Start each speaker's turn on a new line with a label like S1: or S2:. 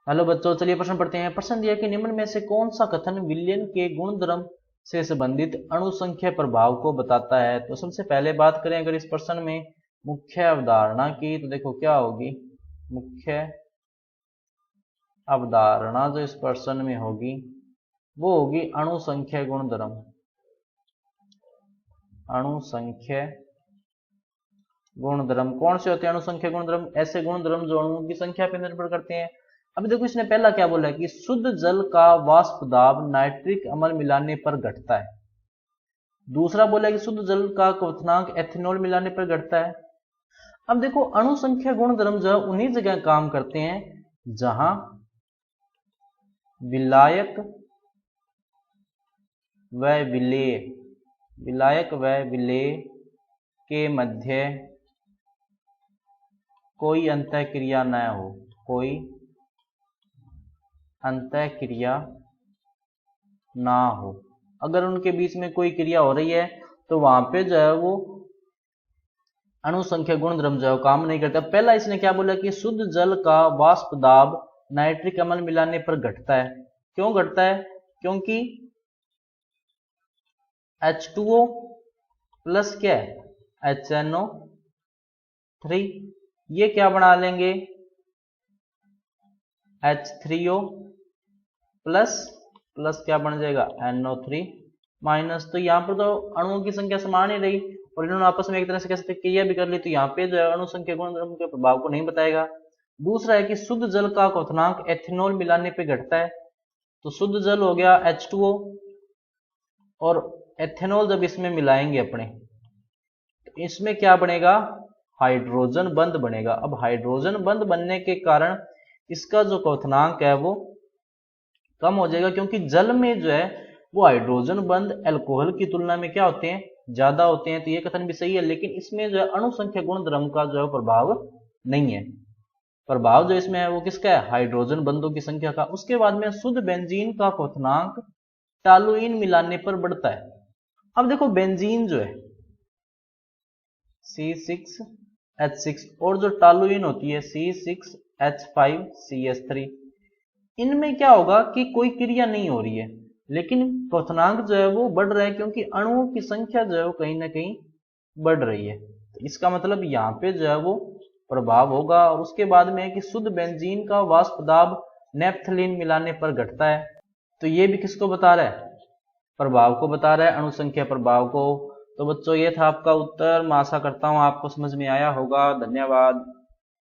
S1: Hello बच्चों, चलिए प्रश्न पढ़ते हैं। प्रश्न दिया कि निम्न में से कौन सा कथन विलयन के गुणधर्म से संबंधित अणुसंख्य प्रभाव को बताता है। तो सबसे पहले बात करें अगर इस प्रश्न में मुख्य अवधारणा की, तो देखो क्या होगी मुख्य अवधारणा जो इस प्रश्न में होगी वो होगी अणुसंख्य गुणधर्म। अणुसंख्य गुणधर्म कौन से होते हैं? अणुसंख्य गुणधर्म ऐसे गुणधर्म जो अणुओं की संख्या पर निर्भर करते हैं। अब देखो इसने पहला क्या बोला है कि शुद्ध जल का वाष्प दाब नाइट्रिक अम्ल मिलाने पर घटता है। दूसरा बोला है कि शुद्ध जल का क्वथनांक एथेनॉल मिलाने पर घटता है। अब देखो अणुसंख्या गुणधर्म जो है उन्हीं जगह काम करते हैं जहां विलायक व विलेय के मध्य कोई अंतःक्रिया न हो। कोई अंतःक्रिया ना हो। अगर उनके बीच में कोई क्रिया हो रही है तो वहां पे जो है वो अणुसंख्या गुणधर्म जो है काम नहीं करता। पहला इसने क्या बोला कि शुद्ध जल का वाष्प दाब नाइट्रिक अम्ल मिलाने पर घटता है। क्यों घटता है? क्योंकि H2O प्लस क्या है HNO3, ये क्या बना लेंगे H3O प्लस क्या बन जाएगा NO3 माइनस। तो यहाँ पर तो अणुओं की संख्या समान ही रही और इन्होंने आपस में एक तरह से कह सकते क्रिया भी कर ली, तो यहाँ पे जो है अणु संख्या गुणधर्म के प्रभाव को नहीं बताएगा। दूसरा है कि शुद्ध जल का क्वथनांक एथेनॉल मिलाने पे घटता है। तो शुद्ध जल हो गया H2O और एथेनॉल जब इसमें मिलाएंगे अपने तो इसमें क्या बनेगा? हाइड्रोजन बंध बनेगा। अब हाइड्रोजन बंध बनने के कारण इसका जो क्वथनांक है वो कम हो जाएगा, क्योंकि जल में जो है वो हाइड्रोजन बंध अल्कोहल की तुलना में क्या होते हैं? ज्यादा होते हैं। तो ये कथन भी सही है, लेकिन इसमें जो है अणुसंख्या गुणधर्म का जो है प्रभाव नहीं है। प्रभाव जो इसमें है वो किसका है? हाइड्रोजन बंधों की संख्या का। उसके बाद में शुद्ध बेंजीन का क्वथनांक टालुइन मिलाने पर बढ़ता है। अब देखो बेंजीन जो है C6H6 और जो टालुइन होती है C6H5CH3, इनमें क्या होगा कि कोई क्रिया नहीं हो रही है लेकिन क्वथनांक जो है वो बढ़ रहा है, क्योंकि अणुओं की संख्या जो है वो कहीं ना कहीं बढ़ रही है। तो इसका मतलब यहाँ पे जो है वो प्रभाव होगा। और उसके बाद में है कि शुद्ध बेंजीन का वाष्प दाब नेप्थलीन मिलाने पर घटता है। तो ये भी किसको बता रहा है? प्रभाव को बता रहा है, अणुसंख्या प्रभाव को। तो बच्चों ये था आपका उत्तर। मैं आशा करता हूं आपको समझ में आया होगा। धन्यवाद।